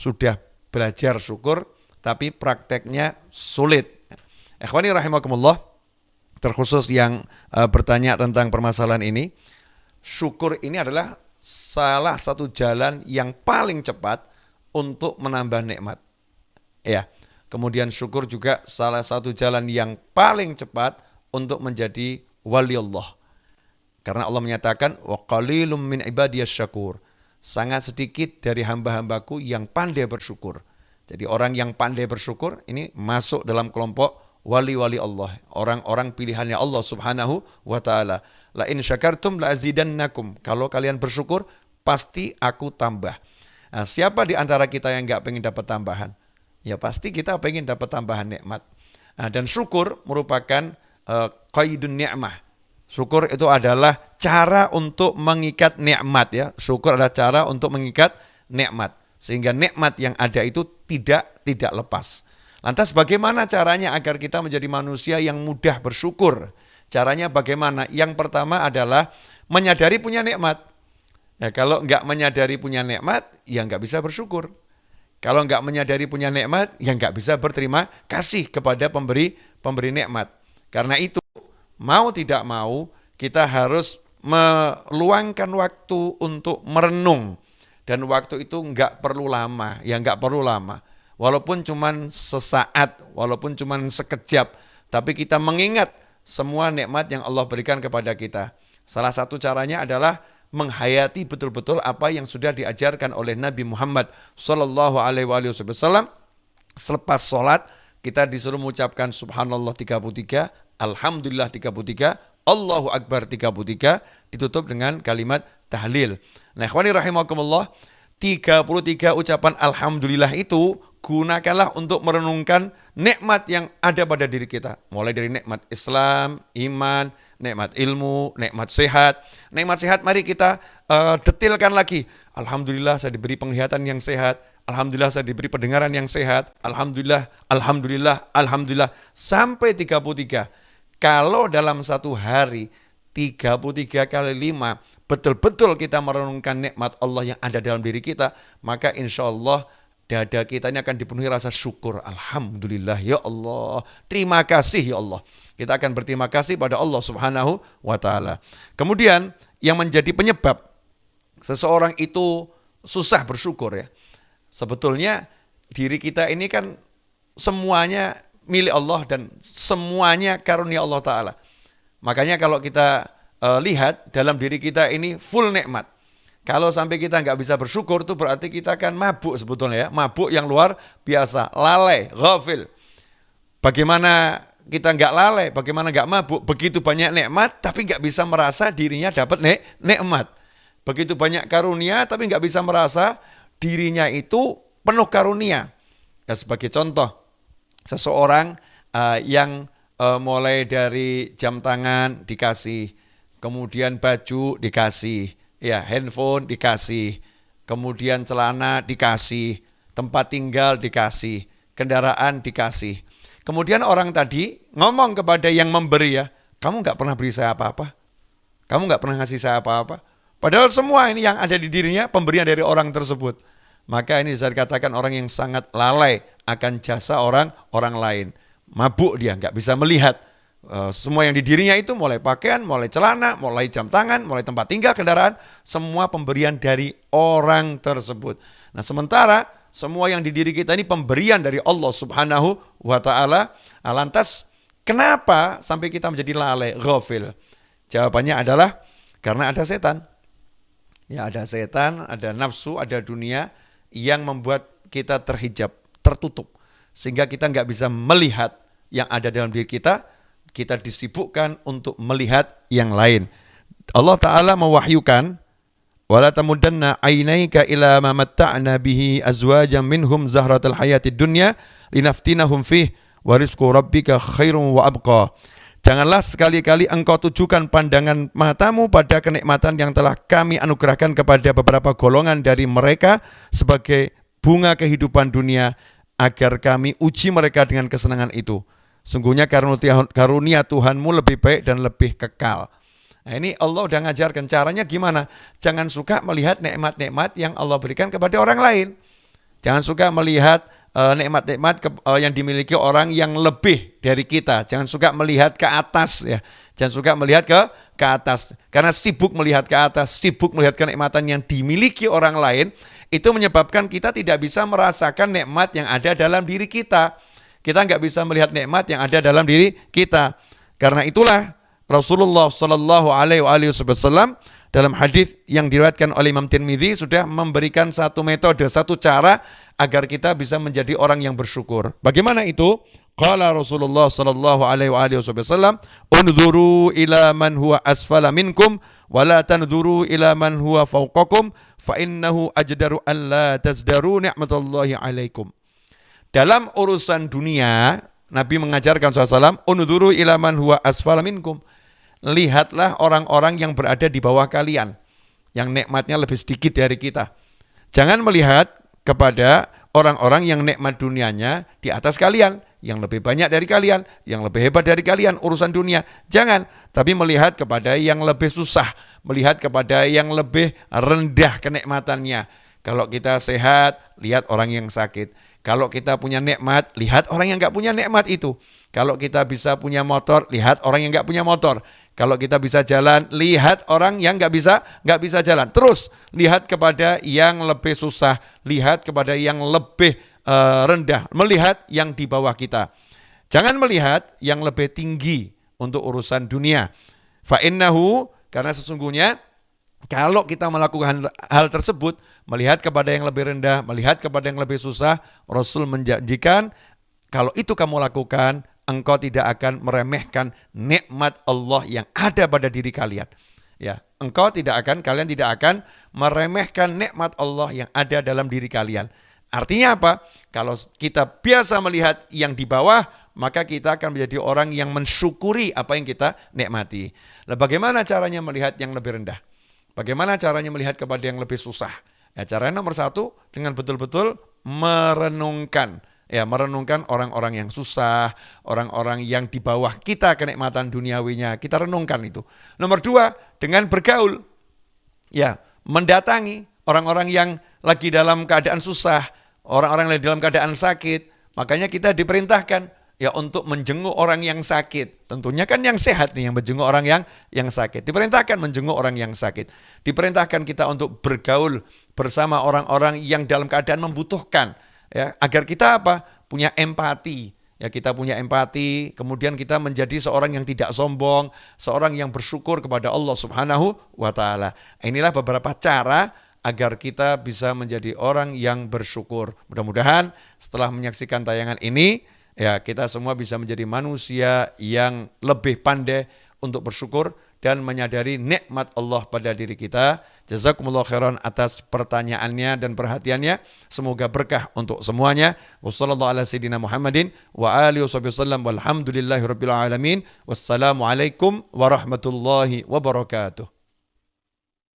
sudah belajar syukur, tapi prakteknya sulit. Ikhwani rahimakumullah, terkhusus yang bertanya tentang permasalahan ini, syukur ini adalah salah satu jalan yang paling cepat untuk menambah nikmat. Ya. Kemudian syukur juga salah satu jalan yang paling cepat untuk menjadi wali Allah. Karena Allah menyatakan wa qalilum min ibadiyas syakur. Sangat sedikit dari hamba-hambaku yang pandai bersyukur. Jadi orang yang pandai bersyukur ini masuk dalam kelompok wali-wali Allah, orang-orang pilihannya Allah Subhanahu wa taala. La in syakartum la azidannakum. Kalau kalian bersyukur pasti aku tambah. Nah, siapa di antara kita yang enggak pengen dapat tambahan? Ya pasti kita pengen dapat tambahan nikmat. Nah, dan syukur merupakan qaidun ni'mah. Syukur itu adalah cara untuk mengikat nikmat ya. Syukur adalah cara untuk mengikat nikmat sehingga nikmat yang ada itu tidak lepas. Lantas bagaimana caranya agar kita menjadi manusia yang mudah bersyukur? Caranya bagaimana? Yang pertama adalah menyadari punya nikmat. Ya, kalau enggak menyadari punya nikmat, ya enggak bisa bersyukur. Kalau enggak menyadari punya nikmat, ya enggak bisa berterima kasih kepada pemberi nikmat. Karena itu, mau tidak mau, kita harus meluangkan waktu untuk merenung. Dan waktu itu enggak perlu lama, Walaupun cuman sesaat, walaupun cuman sekejap, tapi kita mengingat semua nikmat yang Allah berikan kepada kita. Salah satu caranya adalah menghayati betul-betul apa yang sudah diajarkan oleh Nabi Muhammad sallallahu alaihi wasallam. Selepas sholat kita disuruh mengucapkan subhanallah 33, alhamdulillah 33, Allahu akbar 33, ditutup dengan kalimat tahlil. Nah, ikhwani rahimakumullah, 33 ucapan alhamdulillah itu gunakanlah untuk merenungkan nikmat yang ada pada diri kita. Mulai dari nikmat Islam, iman, nikmat ilmu, nikmat sehat. Nikmat sehat mari kita detilkan lagi. Alhamdulillah saya diberi penglihatan yang sehat. Alhamdulillah saya diberi pendengaran yang sehat. Alhamdulillah, alhamdulillah, alhamdulillah. Sampai 33. Kalau dalam satu hari 33 kali 5 betul-betul kita merenungkan nikmat Allah yang ada dalam diri kita, maka insya Allah dada kita ini akan dipenuhi rasa syukur. Alhamdulillah ya Allah, terima kasih ya Allah. Kita akan berterima kasih pada Allah Subhanahu wa taala. Kemudian yang menjadi penyebab seseorang itu susah bersyukur ya. Sebetulnya diri kita ini kan semuanya milik Allah dan semuanya karunia Allah taala. Makanya kalau kita lihat dalam diri kita ini full nikmat. Kalau sampai kita nggak bisa bersyukur itu berarti kita akan mabuk sebetulnya ya. Mabuk yang luar biasa, lalai, ghafil. Bagaimana kita nggak lalai, bagaimana nggak mabuk? Begitu banyak nikmat tapi nggak bisa merasa dirinya dapat nikmat. Begitu banyak karunia tapi nggak bisa merasa dirinya itu penuh karunia. Ya, sebagai contoh, seseorang yang mulai dari jam tangan dikasih, kemudian baju dikasih, ya, handphone dikasih, kemudian celana dikasih, tempat tinggal dikasih, kendaraan dikasih. Kemudian orang tadi ngomong kepada yang memberi ya, kamu nggak pernah beri saya apa-apa, kamu nggak pernah ngasih saya apa-apa. Padahal semua ini yang ada di dirinya pemberian dari orang tersebut. Maka ini bisa dikatakan orang yang sangat lalai akan jasa orang lain. Mabuk dia, nggak bisa melihat. Semua yang di dirinya itu mulai pakaian, mulai celana, mulai jam tangan, mulai tempat tinggal, kendaraan, semua pemberian dari orang tersebut. Nah, sementara semua yang di diri kita ini pemberian dari Allah Subhanahu wa taala. Lantas kenapa sampai kita menjadi lalai, ghafil? Jawabannya adalah karena ada setan. Ya, ada setan, ada nafsu, ada dunia yang membuat kita terhijab, tertutup, sehingga kita nggak bisa melihat yang ada dalam diri kita. Kita disibukkan untuk melihat yang lain. Allah Ta'ala mewahyukan, wala tamudanna ainaika ila ma matta'na bihi azwajan minhum zahratal hayatid dunya linaftinahum fih wa rizqu rabbika khairum wa abqa. Janganlah sekali-kali engkau tujukan pandangan matamu pada kenikmatan yang telah kami anugerahkan kepada beberapa golongan dari mereka sebagai bunga kehidupan dunia, agar kami uji mereka dengan kesenangan itu. Sungguhnya karunia Tuhanmu lebih baik dan lebih kekal. Nah, ini Allah udah ngajarkan caranya gimana. Jangan suka melihat nikmat-nikmat yang Allah berikan kepada orang lain. Jangan suka melihat nikmat-nikmat yang dimiliki orang yang lebih dari kita. Jangan suka melihat ke atas ya. Jangan suka melihat ke atas. Karena sibuk melihat ke atas, sibuk melihat kenikmatan yang dimiliki orang lain, itu menyebabkan kita tidak bisa merasakan nikmat yang ada dalam diri kita. Kita nggak bisa melihat nikmat yang ada dalam diri kita. Karena itulah Rasulullah Shallallahu Alaihi Wasallam dalam hadis yang diriwayatkan oleh Imam Tirmidzi sudah memberikan satu metode, satu cara agar kita bisa menjadi orang yang bersyukur. Bagaimana itu? Qala Rasulullah sallallahu alaihi wasallam, "Unzuru ila man huwa asfala minkum wa la tanzuru ila man huwa fawqakum fa innahu ajdaru an la tazdaru ni'matallahi alaikum." Dalam urusan dunia, Nabi mengajarkan SAW, "Unzuru ila man huwa asfala minkum." Lihatlah orang-orang yang berada di bawah kalian, yang nikmatnya lebih sedikit dari kita. Jangan melihat kepada orang-orang yang nikmat dunianya di atas kalian, yang lebih banyak dari kalian, yang lebih hebat dari kalian urusan dunia. Jangan, tapi melihat kepada yang lebih susah, melihat kepada yang lebih rendah kenikmatannya. Kalau kita sehat, lihat orang yang sakit. Kalau kita punya nikmat, lihat orang yang nggak punya nikmat itu. Kalau kita bisa punya motor, lihat orang yang nggak punya motor. Kalau kita bisa jalan, lihat orang yang nggak bisa jalan. Terus lihat kepada yang lebih susah, lihat kepada yang lebih rendah, melihat yang di bawah kita. Jangan melihat yang lebih tinggi untuk urusan dunia. Fa innahu, karena sesungguhnya kalau kita melakukan hal tersebut, melihat kepada yang lebih rendah, melihat kepada yang lebih susah, Rasul menjanjikan kalau itu kamu lakukan, engkau tidak akan meremehkan nikmat Allah yang ada pada diri kalian. Ya, kalian tidak akan meremehkan nikmat Allah yang ada dalam diri kalian. Artinya apa? Kalau kita biasa melihat yang di bawah, maka kita akan menjadi orang yang mensyukuri apa yang kita nikmati. Nah, bagaimana caranya melihat yang lebih rendah? Bagaimana caranya melihat kepada yang lebih susah? Ya, caranya nomor satu, dengan betul-betul merenungkan. Ya, merenungkan orang-orang yang susah, orang-orang yang di bawah kita kenikmatan duniawinya, kita renungkan itu. Nomor dua, dengan bergaul. Ya, mendatangi orang-orang yang lagi dalam keadaan susah, orang-orang yang dalam keadaan sakit. Makanya kita diperintahkan ya untuk menjenguk orang yang sakit. Tentunya kan yang sehat nih yang menjenguk orang yang sakit. Diperintahkan menjenguk orang yang sakit. Diperintahkan kita untuk bergaul bersama orang-orang yang dalam keadaan membutuhkan. Ya, agar kita apa? Punya empati. Ya, kita punya empati, kemudian kita menjadi seorang yang tidak sombong, seorang yang bersyukur kepada Allah Subhanahu wa taala. Inilah beberapa cara agar kita bisa menjadi orang yang bersyukur. Mudah-mudahan setelah menyaksikan tayangan ini, ya kita semua bisa menjadi manusia yang lebih pandai untuk bersyukur dan menyadari nikmat Allah pada diri kita. Jazakumullah khairan atas pertanyaannya dan perhatiannya. Semoga berkah untuk semuanya. Wassallallahu ala sayyidina Muhammadin wa alihi wasallam walhamdulillahi rabbil alamin. Wassalamualaikum warahmatullahi wabarakatuh.